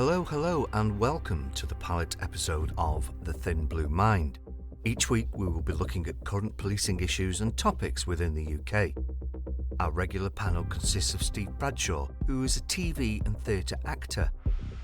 Hello, and welcome to the pilot episode of The Thin Blue Mind. Each week we will be looking at current policing issues and topics within the UK. Our regular panel consists of Steve Bradshaw, who is a TV and theatre actor,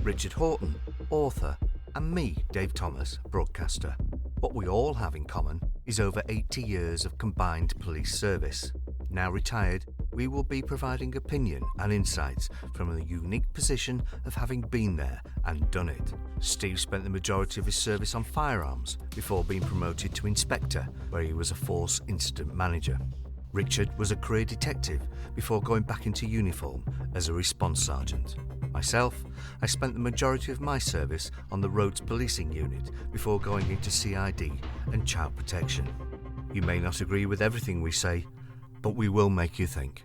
Richard Horton, author, and me, Dave Thomas, broadcaster. What we all have in common is over 80 years of combined police service. Now retired, we will be providing opinion and insights from a unique position of having been there and done it. Steve spent the majority of his service on firearms before being promoted to inspector, where he was a force incident manager. Richard was a career detective before going back into uniform as a response sergeant. Myself, I spent the majority of my service on the roads policing unit before going into CID and child protection. You may not agree with everything we say, but we will make you think.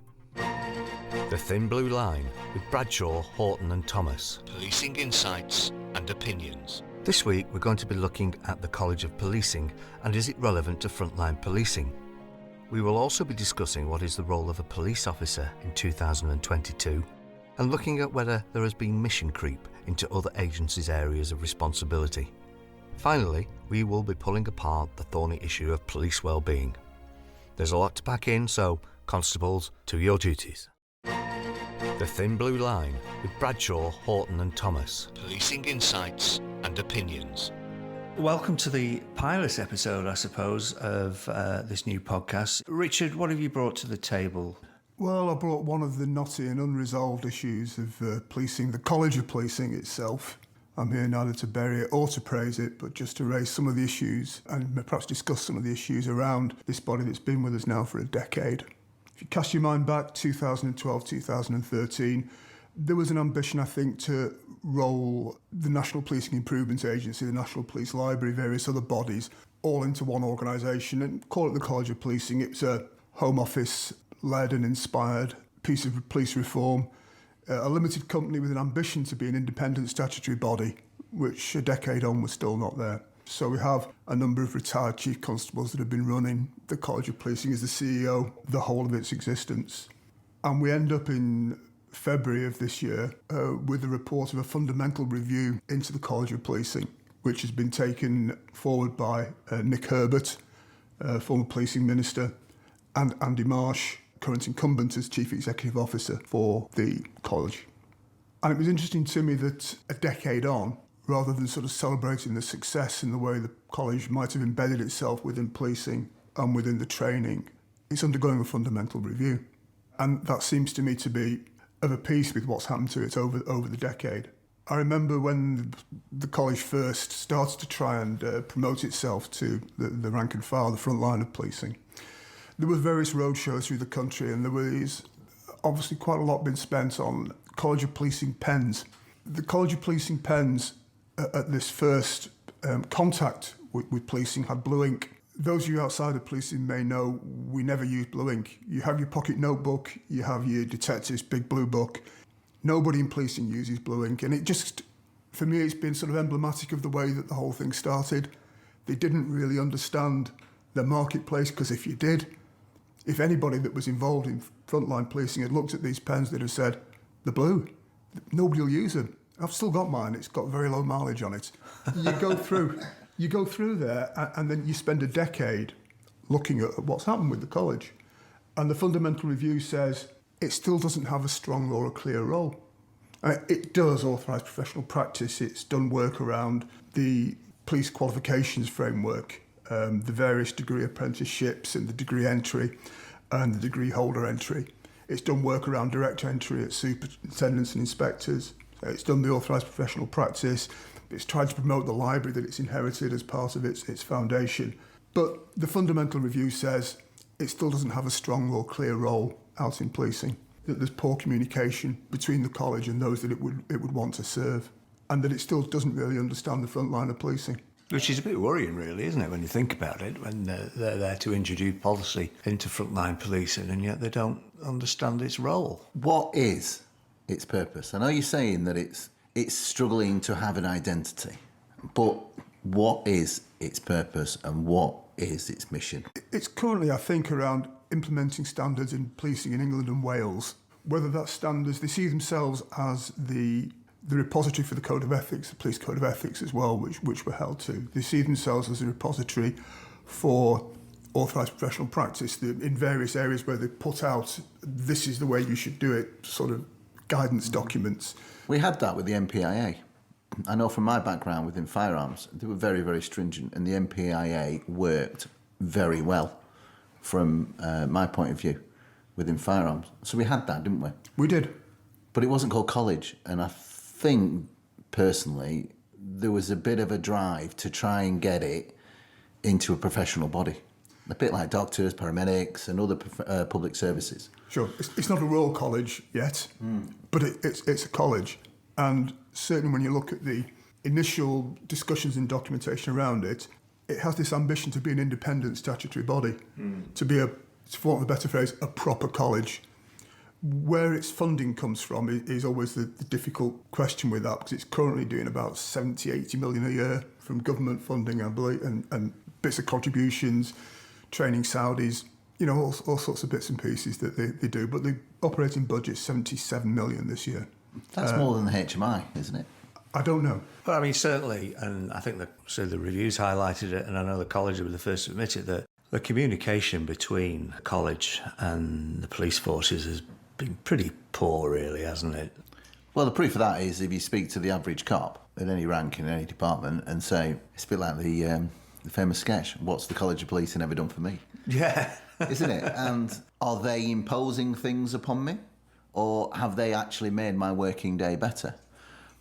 The Thin Blue Line with Bradshaw, Horton and Thomas. Policing insights and opinions. This week we're going to be looking at the College of Policing and is it relevant to frontline policing. We will also be discussing what is the role of a police officer in 2022 and looking at whether there has been mission creep into other agencies' areas of responsibility. Finally, we will be pulling apart the thorny issue of police well-being. There's a lot to pack in, so constables, to your duties. The Thin Blue Line with Bradshaw, Horton and Thomas. Policing insights and opinions. Welcome to the pilot episode, I suppose, of this new podcast. Richard, what have you brought to the table? Well, I brought one of the knotty and unresolved issues of policing, the College of Policing itself. I'm here neither to bury it or to praise it, but just to raise some of the issues and perhaps discuss some of the issues around this body that's been with us now for a decade. If you cast your mind back, 2012, 2013, there was an ambition, I think, to roll the National Policing Improvement Agency, the National Police Library, various other bodies, all into one organisation and call it the College of Policing. It was a Home Office-led and inspired piece of police reform, a limited company with an ambition to be an independent statutory body, which a decade on was still not there. So we have a number of retired chief constables that have been running the College of Policing as the CEO the whole of its existence. And we end up in February of this year with a report of a fundamental review into the College of Policing, which has been taken forward by Nick Herbert, former policing minister, and Andy Marsh, current incumbent as Chief Executive Officer for the college. And it was interesting to me that a decade on, rather than sort of celebrating the success in the way the college might have embedded itself within policing and within the training, it's undergoing a fundamental review. And that seems to me to be of a piece with what's happened to it over the decade. I remember when the college first started to try and promote itself to the rank and file, the front line of policing. There were various roadshows through the country, and there was obviously quite a lot been spent on College of Policing pens. The College of Policing pens at this first contact with policing had blue ink. Those of you outside of policing may know we never use blue ink. You have your pocket notebook, you have your detective's big blue book. Nobody in policing uses blue ink, and it just, for me, it's been sort of emblematic of the way that the whole thing started. They didn't really understand the marketplace, because if you did, if anybody that was involved in frontline policing had looked at these pens, they'd have said, "The blue, nobody will use them. I've still got mine, it's got very low mileage on it." You go through there, and then you spend a decade looking at what's happened with the college. And the fundamental review says it still doesn't have a strong or a clear role. It does authorise professional practice, it's done work around the police qualifications framework, the various degree apprenticeships and the degree entry and the degree holder entry. It's done work around direct entry at superintendents and inspectors. It's done the authorised professional practice. It's tried to promote the library that it's inherited as part of its foundation. But the fundamental review says it still doesn't have a strong or clear role out in policing, that there's poor communication between the college and those that it would want to serve, and that it still doesn't really understand the front line of policing. Which is a bit worrying, really, isn't it, when you think about it, when they're there to introduce policy into frontline policing and yet they don't understand its role. What is its purpose? I know you're saying that it's struggling to have an identity, but what is its purpose and what is its mission? It's currently, I think, around implementing standards in policing in England and Wales. Whether that's standards, they see themselves as the the repository for the Code of Ethics, the Police Code of Ethics as well, which were held to. They see themselves as a repository for authorised professional practice in various areas where they put out, this is the way you should do it, sort of guidance documents. We had that with the MPIA. I know from my background within firearms, they were very, very stringent, and the MPIA worked very well from my point of view within firearms. So we had that, didn't we? We did. But it wasn't called college, and I think, personally, there was a bit of a drive to try and get it into a professional body. A bit like doctors, paramedics, and other public services. Sure. It's not a royal college yet, but it's a college. And certainly when you look at the initial discussions and documentation around it, it has this ambition to be an independent statutory body, to be, for want of a better phrase, a proper college. Where its funding comes from is always the difficult question with that, because it's currently doing about 70, 80 million a year from government funding, I believe, and bits of contributions, training Saudis, all sorts of bits and pieces that they do. But the operating budget's 77 million this year. That's more than the HMI, isn't it? I don't know. Well, I mean, certainly, and I think the reviews highlighted it, and I know the college were the first to admit it, that the communication between the college and the police forces has been pretty poor, really, hasn't it? Well, the proof of that is if you speak to the average cop at any rank in any department and say, it's a bit like the famous sketch, what's the College of Policing ever done for me? Yeah. Isn't it? And are they imposing things upon me? Or have they actually made my working day better?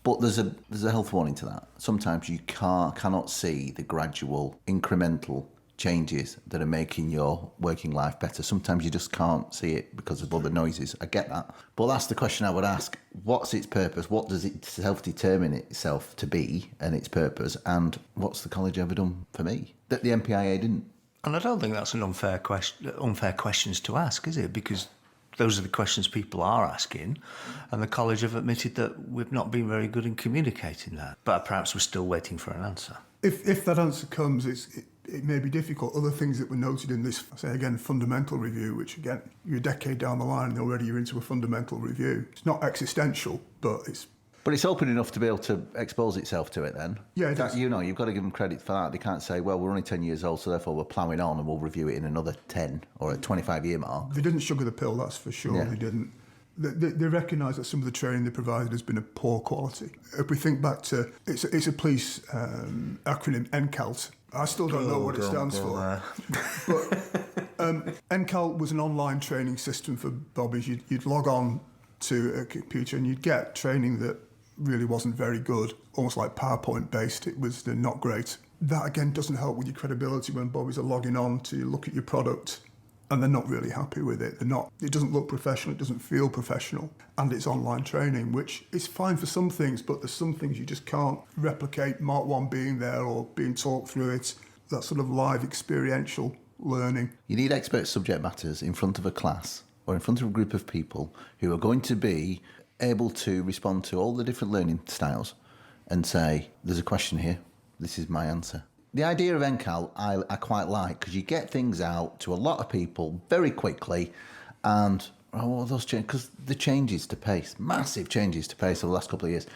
But there's a health warning to that. Sometimes you cannot see the gradual, incremental changes that are making your working life better. Sometimes you just can't see it because of other noises. I get that. But that's the question I would ask. What's its purpose? What does it self-determine itself to be and its purpose? And what's the college ever done for me that the MPIA didn't? And I don't think that's an unfair questions to ask, is it? Because those are the questions people are asking, and the college have admitted that we've not been very good in communicating that. But perhaps we're still waiting for an answer. If that answer comes, it may be difficult. Other things that were noted in this, I say again, fundamental review, which again, you're a decade down the line and already you're into a fundamental review. It's not existential, but it's... But it's open enough to be able to expose itself to it then. Yeah, it is. You've got to give them credit for that. They can't say, well, we're only 10 years old, so therefore we're ploughing on and we'll review it in another 10 or a 25-year mark. They didn't sugar the pill, that's for sure. Yeah. They didn't. They recognise that some of the training they provided has been of poor quality. If we think back to, it's a police acronym, NCALT. I still don't know what it stands for. But NCALT was an online training system for bobbies. You'd log on to a computer and you'd get training that really wasn't very good, almost like PowerPoint based. It was not great. That again doesn't help with your credibility when bobbies are logging on to look at your product and they're not really happy with it. It doesn't look professional, it doesn't feel professional, and it's online training, which is fine for some things, but there's some things you just can't replicate Mark 1 being there or being talked through it, that sort of live experiential learning. You need expert subject matters in front of a class or in front of a group of people who are going to be able to respond to all the different learning styles and say, there's a question here, this is my answer. The idea of NCAL I quite like, because you get things out to a lot of people very quickly, and what are those changes? Because the changes to pace, massive changes to pace over the last couple of years,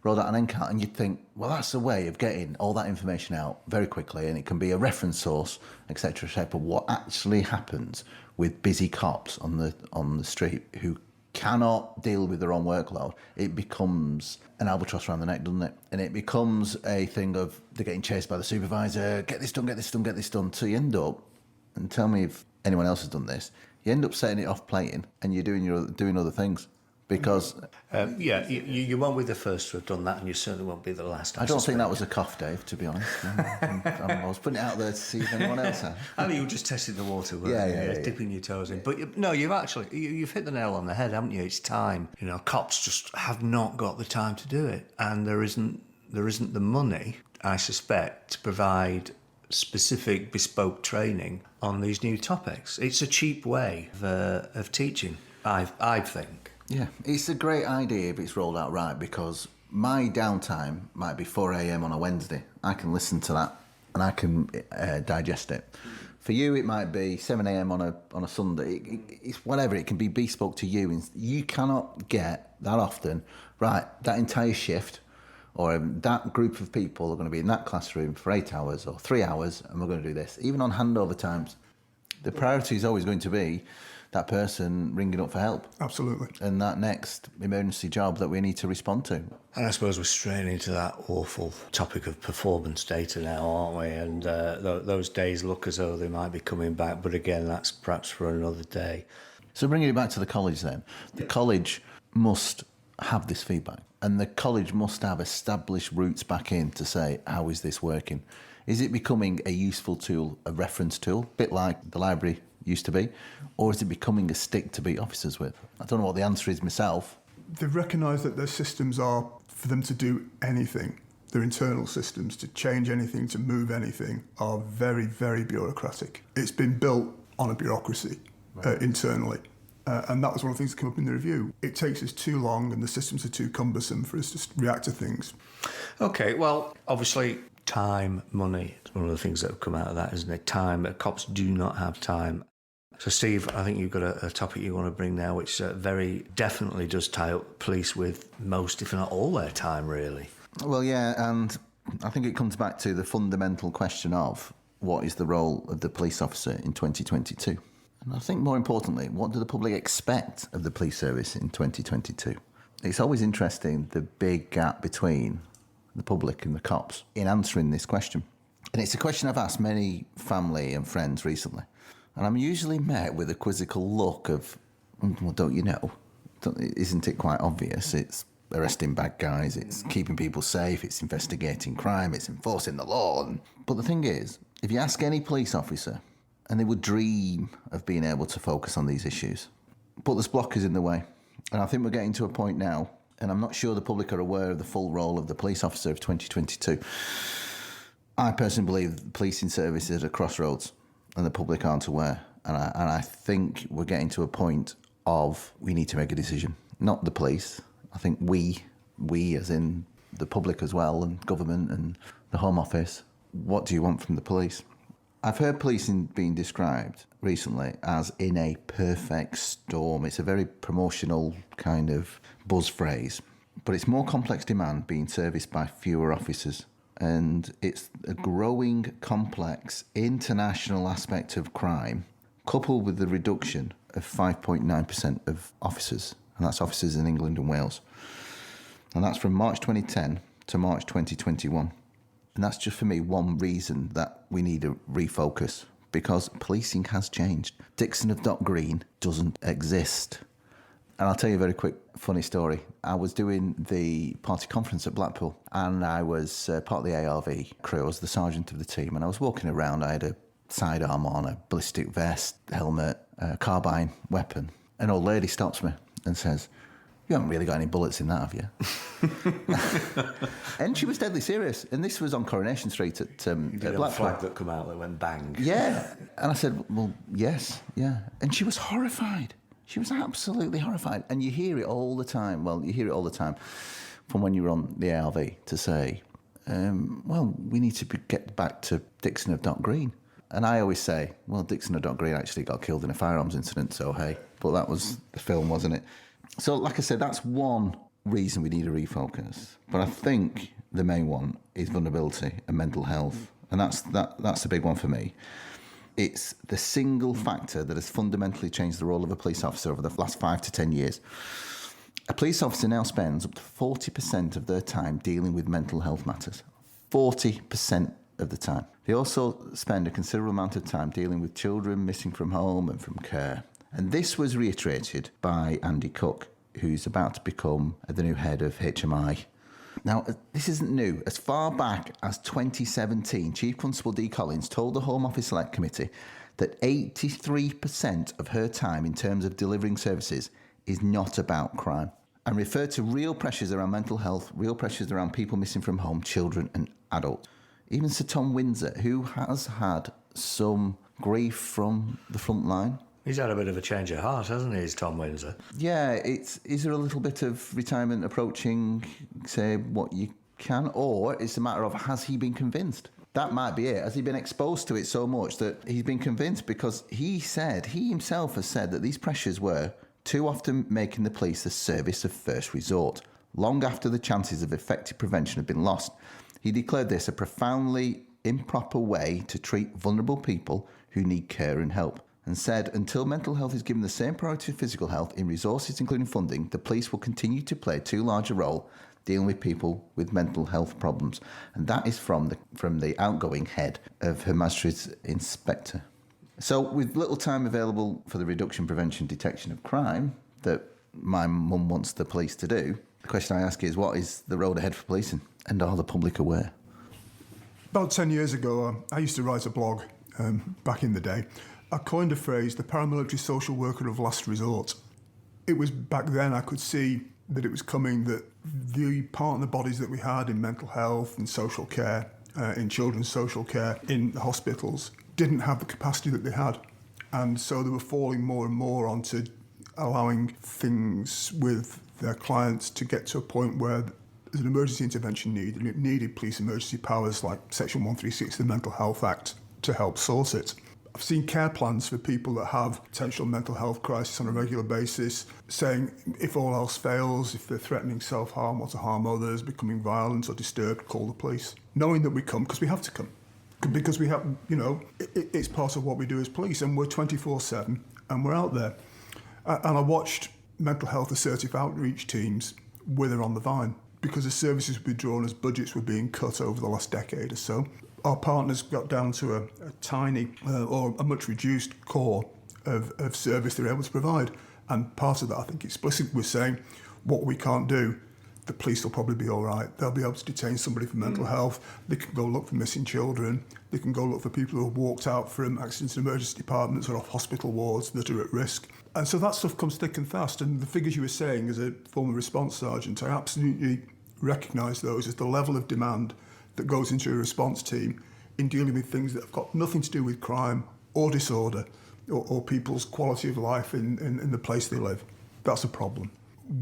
rolled out an NCAL, and you'd think, well, that's a way of getting all that information out very quickly, and it can be a reference source, etc., etc. But what actually happens with busy cops on the street who cannot deal with their own workload, it becomes an albatross around the neck, doesn't it? And it becomes a thing of they're getting chased by the supervisor, get this done, get this done, get this done. So you end up, and tell me if anyone else has done this, you end up setting it off plating and you're doing other things. Because... you won't be the first to have done that, and you certainly won't be the last. I don't think that was a cough, Dave, to be honest. I was putting it out there to see if anyone else had. I mean, you were just testing the water, dipping your toes in. But you've hit the nail on the head, haven't you? It's time. Cops just have not got the time to do it, and there isn't the money, I suspect, to provide specific bespoke training on these new topics. It's a cheap way of teaching, I think. Yeah, it's a great idea if it's rolled out right, because my downtime might be 4 a.m. on a Wednesday. I can listen to that and I can digest it. For you, it might be 7 a.m. on a Sunday. It's whatever. It can be bespoke to you. You cannot get that often, right, that entire shift or that group of people are going to be in that classroom for 8 hours or 3 hours and we're going to do this. Even on handover times, the priority is always going to be that person ringing up for help. Absolutely. And that next emergency job that we need to respond to. And I suppose we're straying into that awful topic of performance data now, aren't we? And those days look as though they might be coming back, but again, that's perhaps for another day. So bringing it back to the college then, the college must have this feedback and the college must have established routes back in to say, how is this working? Is it becoming a useful tool, a reference tool, a bit like the library used to be, or is it becoming a stick to beat officers with? I don't know what the answer is myself. They've recognised that their systems are for them to do anything. Their internal systems, to change anything, to move anything, are very, very bureaucratic. It's been built on a bureaucracy internally. And that was one of the things that came up in the review. It takes us too long and the systems are too cumbersome for us to react to things. OK, well, obviously, time, money, is one of the things that have come out of that, isn't it? Time. Cops do not have time. So, Steve, I think you've got a topic you want to bring now, which very definitely does tie up police with most, if not all, their time, really. Well, yeah, and I think it comes back to the fundamental question of what is the role of the police officer in 2022? And I think more importantly, what do the public expect of the police service in 2022? It's always interesting, the big gap between the public and the cops in answering this question. And it's a question I've asked many family and friends recently. And I'm usually met with a quizzical look of, well, don't you know? Isn't it quite obvious? It's arresting bad guys, it's keeping people safe, it's investigating crime, it's enforcing the law. But the thing is, if you ask any police officer, and they would dream of being able to focus on these issues, but there's blockers in the way. And I think we're getting to a point now, and I'm not sure the public are aware of the full role of the police officer of 2022. I personally believe the policing service is at a crossroads, and the public aren't aware. And I think we're getting to a point of we need to make a decision. Not the police. I think we as in the public as well, and government and the Home Office. What do you want from the police? I've heard policing being described recently as in a perfect storm. It's a very promotional kind of buzz phrase, but it's more complex demand being serviced by fewer officers. And it's a growing, complex, international aspect of crime, coupled with the reduction of 5.9% of officers. And that's officers in England and Wales. And that's from March 2010 to March 2021. And that's just, for me, one reason that we need a refocus, because policing has changed. Dixon of Dock Green doesn't exist. And I'll tell you a very quick, funny story. I was doing the party conference at Blackpool, and I was part of the ARV crew. I was the sergeant of the team, and I was walking around. I had a sidearm on, a ballistic vest, helmet, a carbine, weapon. An old lady stops me and says, "You haven't really got any bullets in that, have you?" And she was deadly serious. And this was on Coronation Street at Blackpool. Flag that come out that went bang. Yeah. And I said, "Well, yes, yeah." And she was horrified. She was absolutely horrified. And you hear it all the time. Well, you hear it all the time from when you're on the ARV to say, well, we need to get back to Dixon of Dock Green. And I always say, well, Dixon of Dock Green actually got killed in a firearms incident, so hey. But that was the film, wasn't it? So, like I said, that's one reason we need a refocus. But I think the main one is vulnerability and mental health. And that's a big one for me. It's the single factor that has fundamentally changed the role of a police officer over the last 5 to 10 years. A police officer now spends up to 40% of their time dealing with mental health matters. 40% of the time. They also spend a considerable amount of time dealing with children missing from home and from care. And this was reiterated by Andy Cook, who's about to become the new head of HMI. Now, this isn't new. As far back as 2017, Chief Constable Dee Collins told the Home Office Select Committee that 83% of her time in terms of delivering services is not about crime, and referred to real pressures around mental health, real pressures around people missing from home, children and adults. Even Sir Tom Windsor, who has had some grief from the front line. He's had a bit of a change of heart, hasn't he, Tom Windsor? Yeah, is there a little bit of retirement approaching, say, what you can? Or it's a matter of, has he been convinced? That might be it. Has he been exposed to it so much that he's been convinced? Because he himself has said that these pressures were too often making the police the service of first resort, long after the chances of effective prevention have been lost. He declared this a profoundly improper way to treat vulnerable people who need care and help, and said until mental health is given the same priority as physical health in resources including funding, the police will continue to play too large a role dealing with people with mental health problems. And that is from the outgoing head of Her Majesty's Inspector. So with little time available for the reduction, prevention, detection of crime that my mum wants the police to do, the question I ask is, what is the road ahead for policing? And are the public aware? About 10 years ago, I used to write a blog back in the day. I coined a phrase, the paramilitary social worker of last resort. It was back then I could see that it was coming, that the partner bodies that we had in mental health and social care, in children's social care, in the hospitals, didn't have the capacity that they had. And so they were falling more and more onto allowing things with their clients to get to a point where there's an emergency intervention need, and it needed police emergency powers like Section 136 of the Mental Health Act to help sort it. I've seen care plans for people that have potential mental health crisis on a regular basis, saying if all else fails, if they're threatening self-harm or to harm others, becoming violent or disturbed, call the police. Knowing that we come, because we have to come. Because we have, it's part of what we do as police, and we're 24/7 and we're out there. And I watched mental health assertive outreach teams wither on the vine because as services were withdrawn, as budgets were being cut over the last decade or so. Our partners got down to a tiny or a much reduced core of service they're able to provide. And part of that, I think, explicitly was saying, what we can't do, the police will probably be all right. They'll be able to detain somebody for mental health. They can go look for missing children. They can go look for people who have walked out from accidents and emergency departments or off hospital wards that are at risk. And so that stuff comes thick and fast. And the figures you were saying, as a former response sergeant, I absolutely recognise those as the level of demand that goes into a response team in dealing with things that have got nothing to do with crime or disorder or people's quality of life in the place they live. That's a problem.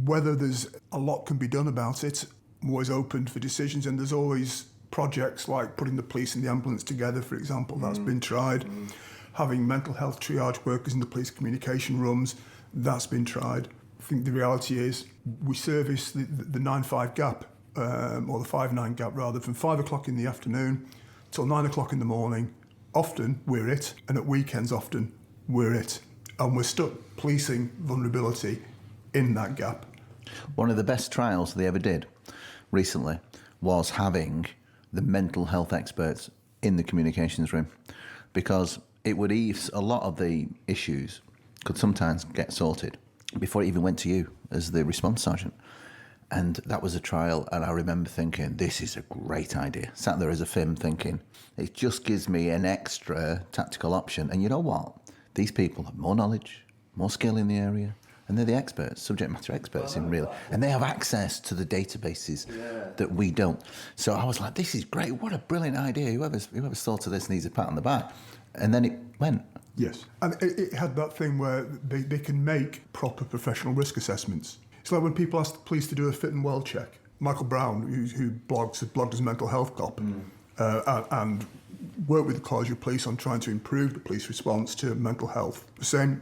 Whether there's a lot can be done about it, I'm always open for decisions, and there's always projects like putting the police and the ambulance together, for example, that's been tried. Having mental health triage workers in the police communication rooms, that's been tried. I think the reality is we service the 9-5 gap, or the 5-9 gap rather, from 5 o'clock in the afternoon till 9 o'clock in the morning. Often we're it, and at weekends often we're it. And we're stuck policing vulnerability in that gap. One of the best trials they ever did recently was having the mental health experts in the communications room, because it would ease a lot of the issues could sometimes get sorted before it even went to you as the response sergeant. And that was a trial, and I remember thinking, this is a great idea. Sat there as a FIM thinking, it just gives me an extra tactical option. And you know what? These people have more knowledge, more skill in the area, and they're the experts, subject matter experts in real. And they have access to the databases that we don't. So I was like, this is great. What a brilliant idea. Whoever's thought of this needs a pat on the back. And then it went. Yes. And it had that thing where they can make proper professional risk assessments. It's like when people ask the police to do a fit and well check. Michael Brown, who blogged as mental health cop, and worked with the College of Police on trying to improve the police response to mental health, was saying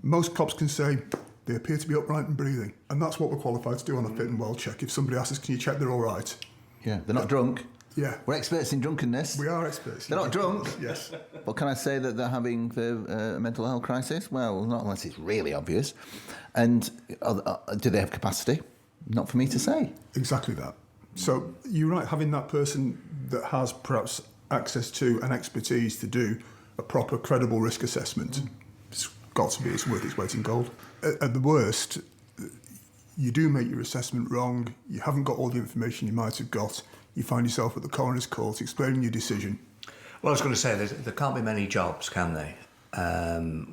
most cops can say they appear to be upright and breathing. And that's what we're qualified to do on a fit and well check. If somebody asks us, can you check they're all right? Yeah, they're not drunk. Yeah. We're experts in drunkenness. We are experts. They're not drunk. Yes. Well, can I say that they're having a mental health crisis? Well, not unless it's really obvious. And do they have capacity? Not for me to say. Exactly that. So you're right, having that person that has perhaps access to and expertise to do a proper, credible risk assessment, it's got to be, it's worth its weight in gold. At the worst, you do make your assessment wrong, you haven't got all the information you might have got, you find yourself at the coroner's court explaining your decision. Well, I was going to say, there can't be many jobs, can they,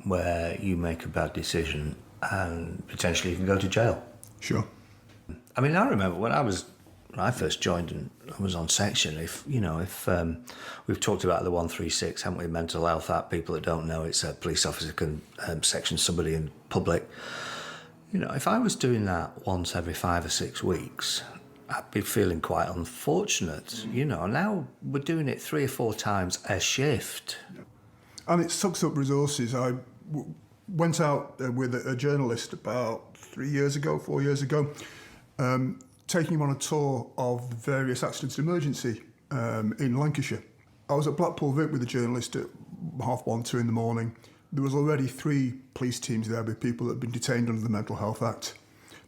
where you make a bad decision and potentially you can go to jail. Sure. I mean, I remember when I first joined and I was on section, if we've talked about the 136, haven't we, Mental Health Act, people that don't know, it's a police officer can section somebody in public. You know, if I was doing that once every 5 or 6 weeks, I'd be feeling quite unfortunate. You know, now we're doing it 3 or 4 times a shift. And it sucks up resources. I went out with a journalist about 4 years ago, taking him on a tour of the various accidents and emergency in Lancashire. I was at Blackpool Vic with a journalist at 1:30, 2 in the morning. There was already 3 police teams there with people that had been detained under the Mental Health Act.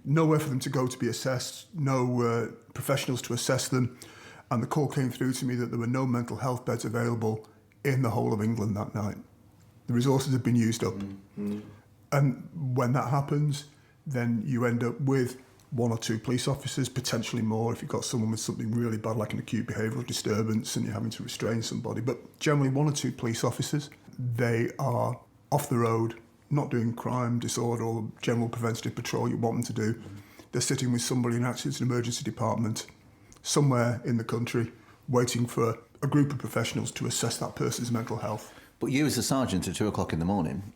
Nowhere for them to go to be assessed, no professionals to assess them. And the call came through to me that there were no mental health beds available in the whole of England that night. The resources had been used up. Mm-hmm. And when that happens, then you end up with 1 or 2 police officers, potentially more if you've got someone with something really bad like an acute behavioural disturbance and you're having to restrain somebody. But generally 1 or 2 police officers. They are off the road, not doing crime, disorder or general preventative patrol you want them to do. They're sitting with somebody in an accidents and emergency department somewhere in the country waiting for a group of professionals to assess that person's mental health. But you as a sergeant at 2 o'clock in the morning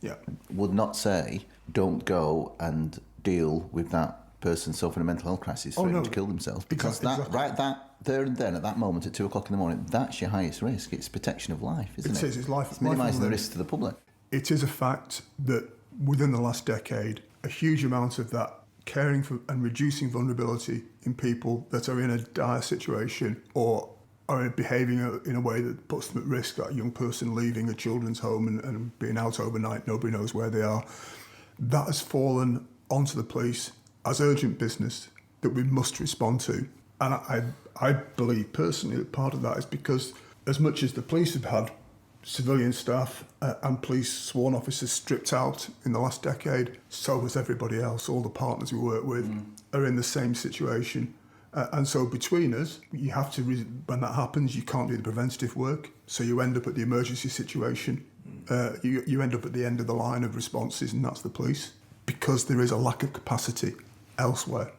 would not say, don't go and deal with that person suffering a mental health crisis threatening to kill themselves. Because that there and then at that moment at 2 o'clock in the morning, that's your highest risk. It's protection of life, isn't it? It is. It's life. It's minimising the risk to the public. It is a fact that within the last decade, a huge amount of that caring for and reducing vulnerability in people that are in a dire situation or are behaving in a way that puts them at risk, that young person leaving a children's home and being out overnight, nobody knows where they are, that has fallen onto the police as urgent business that we must respond to. And I believe personally that part of that is because as much as the police have had civilian staff and police sworn officers stripped out in the last decade, so has everybody else. All the partners we work with are in the same situation. And so between us, you have to, when that happens, you can't do the preventative work. So you end up at the emergency situation. You end up at the end of the line of responses, and that's the police, because there is a lack of capacity elsewhere.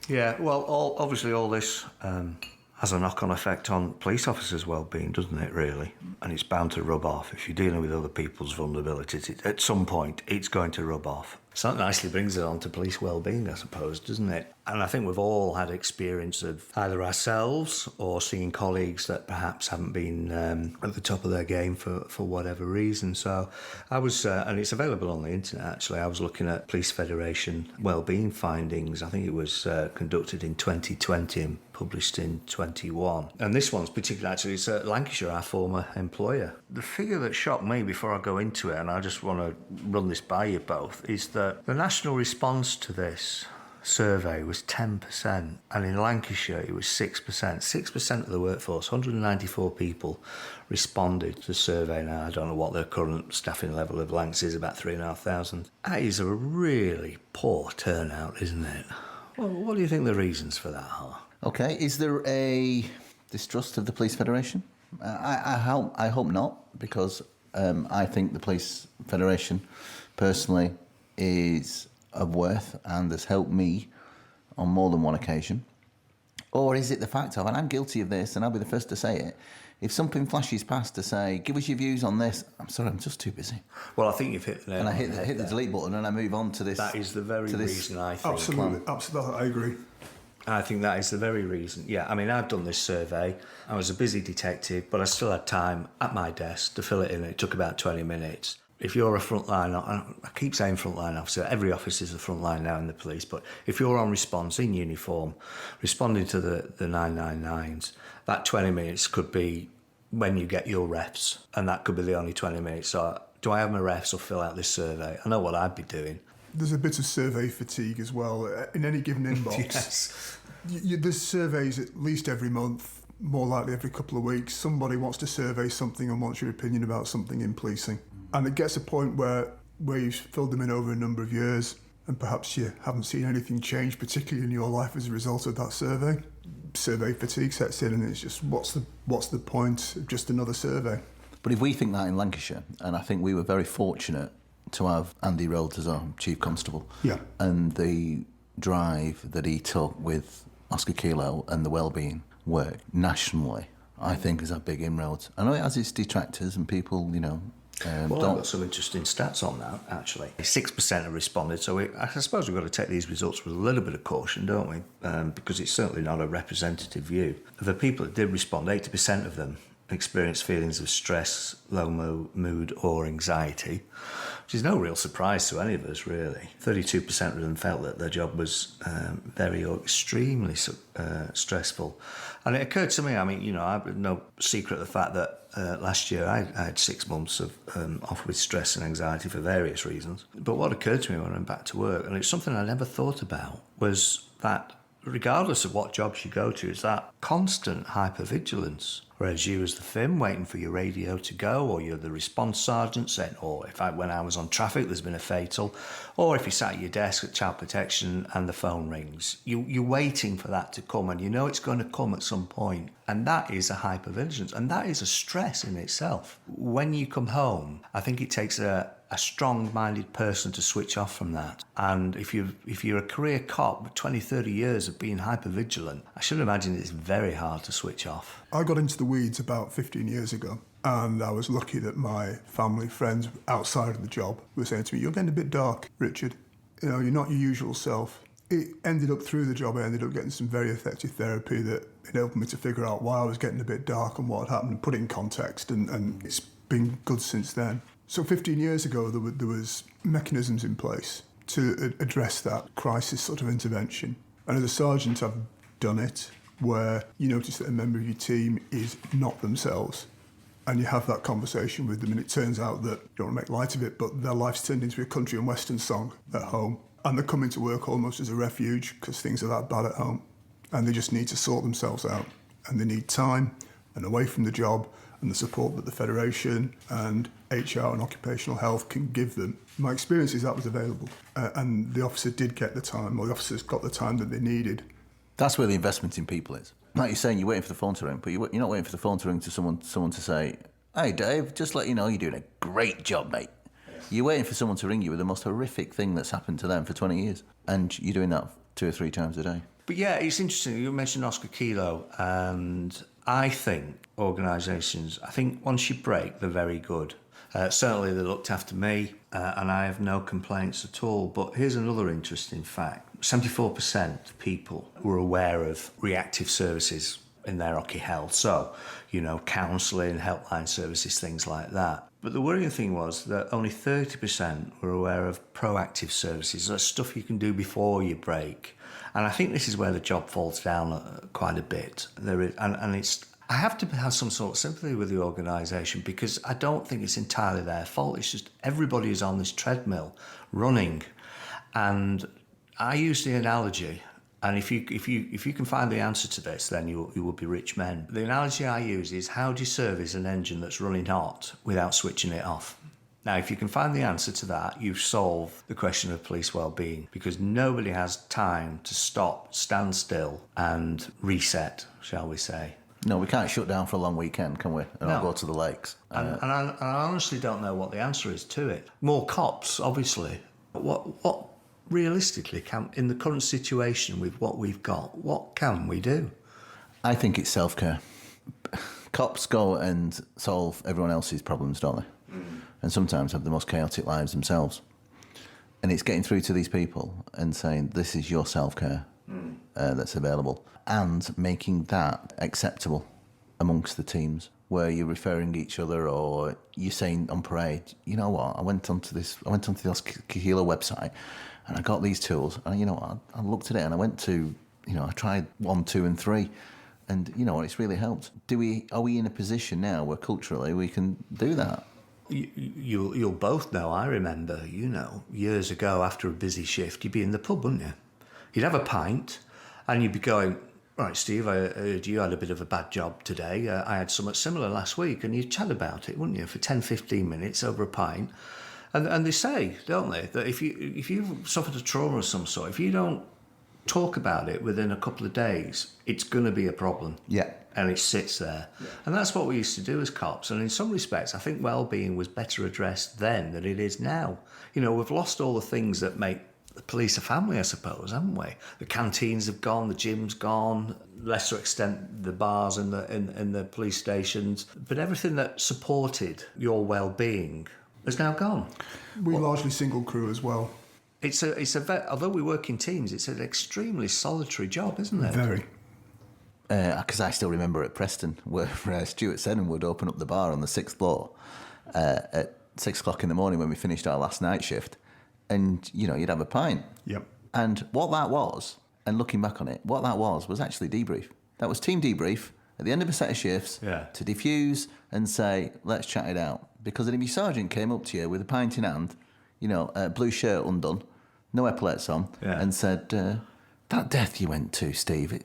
Yeah, well, obviously all this has a knock-on effect on police officers' well-being, doesn't it, really? And it's bound to rub off. If you're dealing with other people's vulnerabilities, at some point, it's going to rub off. So that nicely brings it on to police well-being, I suppose, doesn't it? And I think we've all had experience of either ourselves or seeing colleagues that perhaps haven't been at the top of their game for whatever reason. So I was, and it's available on the internet actually, I was looking at Police Federation well-being findings. I think it was conducted in 2020 and published in 21. And this one's particularly, actually, it's Lancashire, our former employer. The figure that shocked me before I go into it, and I just want to run this by you both, is that the national response to this survey was 10%, and in Lancashire it was 6%. 6% of the workforce, 194 people, responded to the survey. Now, I don't know what the current staffing level of Lancs is, about 3,500. That is a really poor turnout, isn't it? Well, what do you think the reasons for that are? Okay, is there a distrust of the Police Federation? I hope not, because I think the Police Federation, personally, is of worth and has helped me on more than one occasion? Or is it the fact of, and I'm guilty of this, and I'll be the first to say it, if something flashes past to say, give us your views on this, I'm sorry, I'm just too busy. Well, I think you've hit the nail. And I hit the delete button and I move on to this. That is the very reason, I think. Absolutely, I agree. I think that is the very reason. Yeah, I mean, I've done this survey. I was a busy detective, but I still had time at my desk to fill it in. It took about 20 minutes. If you're a frontline, I keep saying frontline officer, every officer is a frontline now in the police, but if you're on response in uniform, responding to the 999s, that 20 minutes could be when you get your refs, and that could be the only 20 minutes. So do I have my refs or fill out this survey? I know what I'd be doing. There's a bit of survey fatigue as well. In any given inbox, Yes. There's surveys at least every month, more likely every couple of weeks. Somebody wants to survey something and wants your opinion about something in policing. And it gets a point where you've filled them in over a number of years and perhaps you haven't seen anything change, particularly in your life as a result of that survey. Survey fatigue sets in and it's just, what's the point of just another survey? But if we think that in Lancashire, and I think we were very fortunate to have Andy Rhodes as our Chief Constable, and the drive that he took with Oscar Kilo and the wellbeing work nationally, I think is a big inroads. I know it has its detractors and people, Well, I've got some interesting stats on that, actually. 6% have responded, so I suppose we've got to take these results with a little bit of caution, don't we? Because it's certainly not a representative view. Of the people that did respond, 80% of them experienced feelings of stress, low mood or anxiety, which is no real surprise to any of us, really. 32% of them felt that their job was very or extremely stressful. And it occurred to me, I mean, I've no secret of the fact that last year I had 6 months of off with stress and anxiety for various reasons. But what occurred to me when I went back to work, and it's something I never thought about, was that regardless of what jobs you go to, it's that constant hypervigilance. Whereas you as the FIM waiting for your radio to go, or you're the response sergeant saying, when I was on traffic, there's been a fatal, or if you sat at your desk at child protection and the phone rings, you're waiting for that to come, and you know it's going to come at some point. And that is a hypervigilance, and that is a stress in itself. When you come home, I think it takes a strong-minded person to switch off from that. And if you're a career cop with 20, 30 years of being hypervigilant, I should imagine it's very hard to switch off. I got into the weeds about 15 years ago, and I was lucky that my family, friends outside of the job were saying to me, "You're getting a bit dark, Richard. You're not your usual self." It ended up through the job, I ended up getting some very effective therapy that it helped me to figure out why I was getting a bit dark and what had happened and put it in context, and it's been good since then. So 15 years ago, there was mechanisms in place to address that crisis sort of intervention. And as a sergeant, I've done it, where you notice that a member of your team is not themselves, and you have that conversation with them, and it turns out that, you don't want to make light of it, but their life's turned into a country and western song at home, and they're coming to work almost as a refuge because things are that bad at home, and they just need to sort themselves out, and they need time and away from the job and the support that the Federation and HR and occupational health can give them. My experience is that was available, and the officer did get the time, or the officers got the time that they needed. That's where the investment in people is. Like you're saying, you're waiting for the phone to ring, but you're not waiting for the phone to ring to someone to say, "Hey, Dave, just let you know you're doing a great job, mate." You're waiting for someone to ring you with the most horrific thing that's happened to them for 20 years, and you're doing that 2 or 3 times a day. But yeah, it's interesting. You mentioned Oscar Kilo, and I think organisations, once you break, they're very good. Certainly they looked after me, and I have no complaints at all. But here's another interesting fact. 74% of people were aware of reactive services in their occupational health. So, counselling, helpline services, things like that. But the worrying thing was that only 30% were aware of proactive services. That's stuff you can do before you break. And I think this is where the job falls down quite a bit. I have to have some sort of sympathy with the organisation, because I don't think it's entirely their fault. It's just everybody is on this treadmill running. And I use the analogy, and if you can find the answer to this, then you will be rich men. The analogy I use is, how do you service an engine that's running hot without switching it off? Now, if you can find the answer to that, you've solved the question of police well-being, because nobody has time to stop, stand still and reset, shall we say. No, we can't shut down for a long weekend, can we? And I'll go to the lakes. And I honestly don't know what the answer is to it. More cops, obviously. But what realistically in the current situation with what we've got, what can we do? I think it's self-care. Cops go and solve everyone else's problems, don't they? And sometimes have the most chaotic lives themselves. And it's getting through to these people and saying, this is your self-care that's available, and making that acceptable amongst the teams, where you're referring each other, or you're saying on parade, you know what, I went onto the Kahila website and I got these tools, and I looked at it and I went to, I tried 1, 2 and 3, and it's really helped. Are we in a position now where culturally we can do that? You'll both know, I remember, years ago after a busy shift, you'd be in the pub, wouldn't you? You'd have a pint and you'd be going, "Right, Steve, I heard you had a bit of a bad job today. I had something similar last week," and you'd chat about it, wouldn't you, for 10, 15 minutes over a pint. And they say, don't they, that if you've suffered a trauma of some sort, if you don't talk about it within a couple of days, it's going to be a problem. Yeah. And it sits there. Yeah. And that's what we used to do as cops. And in some respects, I think well-being was better addressed then than it is now. We've lost all the things that make the police are family, I suppose, haven't we? The canteens have gone, the gym's gone, lesser extent the bars in the police stations, but everything that supported your well-being is now gone. We largely single crew as well. Although we work in teams, it's an extremely solitary job, isn't it? Very. Because I still remember at Preston where Stuart Seddon would open up the bar on the 6th floor at 6 o'clock in the morning when we finished our last night shift, and you'd have a pint. Yep. And what that was, and looking back on it, what that was actually debrief. That was team debrief at the end of a set of shifts to diffuse and say, let's chat it out. Because if your sergeant came up to you with a pint in hand, a blue shirt undone, no epaulets on, and said, that death you went to, Steve,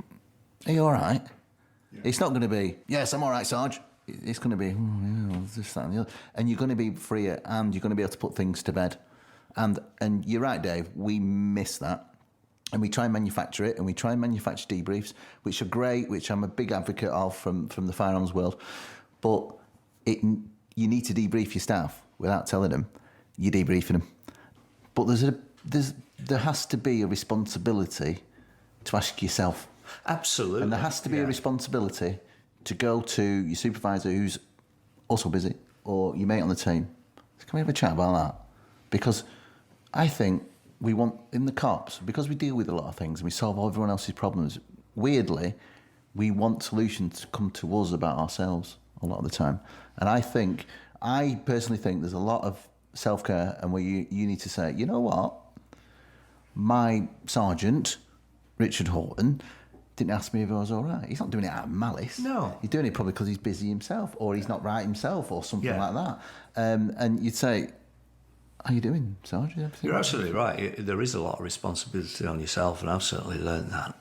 are you all right? Yeah. It's not going to be, yes, I'm all right, Sarge. It's going to be, this, that, and the other. And you're going to be freer, and you're going to be able to put things to bed. And you're right, Dave, we miss that. And we try and manufacture it, and we try and manufacture debriefs, which are great, which I'm a big advocate of from the firearms world. But you need to debrief your staff without telling them you're debriefing them. But there has to be a responsibility to ask yourself. Absolutely. And there has to be a responsibility to go to your supervisor who's also busy, or your mate on the team. Can we have a chat about that? Because I think we want, in the cops, because we deal with a lot of things and we solve everyone else's problems, weirdly, we want solutions to come to us about ourselves a lot of the time. And I personally think there's a lot of self-care and where you need to say, you know what? My sergeant, Richard Horton, didn't ask me if I was all right. He's not doing it out of malice. No. He's doing it probably because he's busy himself, or he's not right himself, or something like that. And you'd say, how you doing, Sarge? You're absolutely right. There is a lot of responsibility on yourself, and I've certainly learned that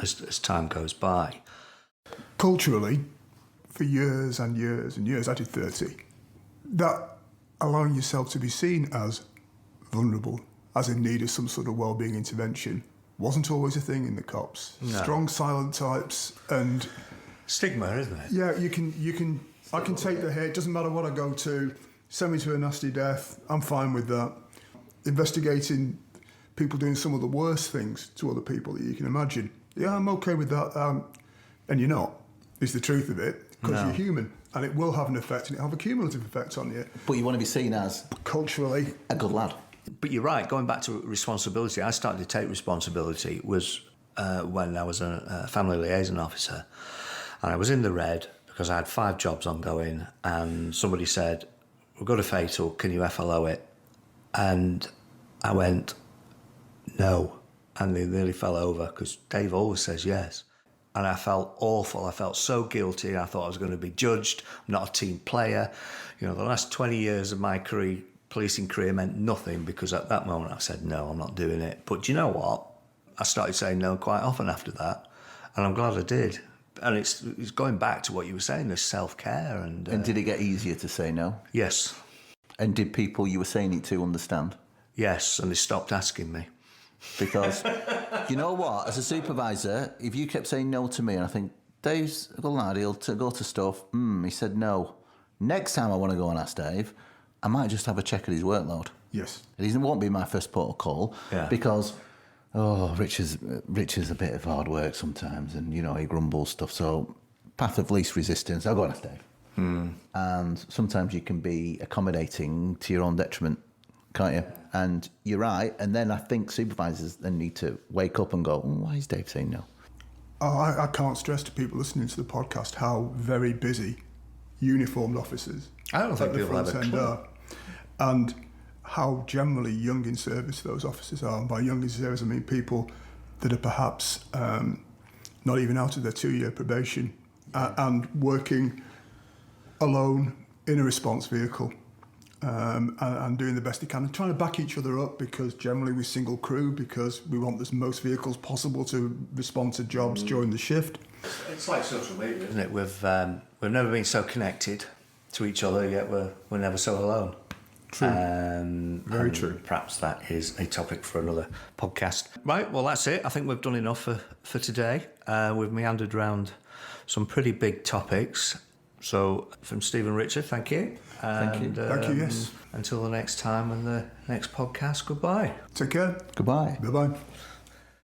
as time goes by. Culturally, for years and years and years, I did 30, that allowing yourself to be seen as vulnerable, as in need of some sort of wellbeing intervention, wasn't always a thing in the cops. No. Strong, silent types, and stigma, isn't it? Yeah, you can. I can take the hit. It doesn't matter what I go to. Send me to a nasty death. I'm fine with that. Investigating people doing some of the worst things to other people that you can imagine. Yeah, I'm okay with that. And you're not. Is the truth of it, because you're human, and it will have an effect, and it'll have a cumulative effect on you. But you want to be seen as culturally a good lad. But you're right, going back to responsibility, I started to take responsibility was when I was a family liaison officer, and I was in the red because I had 5 jobs ongoing, and somebody said, we've got a fatal, can you FLO it? And I went, no, and they nearly fell over because Dave always says yes. And I felt awful, I felt so guilty, I thought I was going to be judged, I'm not a team player. The last 20 years of my policing career meant nothing because at that moment I said, no, I'm not doing it. But do you know what? I started saying no quite often after that, and I'm glad I did. And it's going back to what you were saying, this self-care. And did it get easier to say no? Yes. And did people you were saying it to understand? Yes, and they stopped asking me. Because, you know what, as a supervisor, if you kept saying no to me, and I think, Dave's a good lad, he'll go to stuff, he said no. Next time I want to go and ask Dave, I might just have a check at his workload. Yes. It won't be my first port of call because, Rich is a bit of hard work sometimes, and, he grumbles stuff. So, path of least resistance, I'll go and ask Dave. And sometimes you can be accommodating to your own detriment, can't you? And you're right. And then I think supervisors then need to wake up and go, why is Dave saying no? I can't stress to people listening to the podcast how very busy uniformed officers I don't think people have a clue. Are, and how generally young in service those officers are. And by young in service, I mean people that are perhaps not even out of their 2-year probation and working alone in a response vehicle and doing the best they can and trying to back each other up, because generally we single crew because we want the most vehicles possible to respond to jobs during the shift. It's like social media, isn't it? We've never been so connected to each other, yet we're never so alone. True. Very true. Perhaps that is a topic for another podcast. Right, well, that's it. I think we've done enough for today. We've meandered around some pretty big topics. So from Steve and Richard, thank you. Thank you. Thank you, yes. Until the next time and the next podcast, goodbye. Take care. Goodbye. Bye-bye.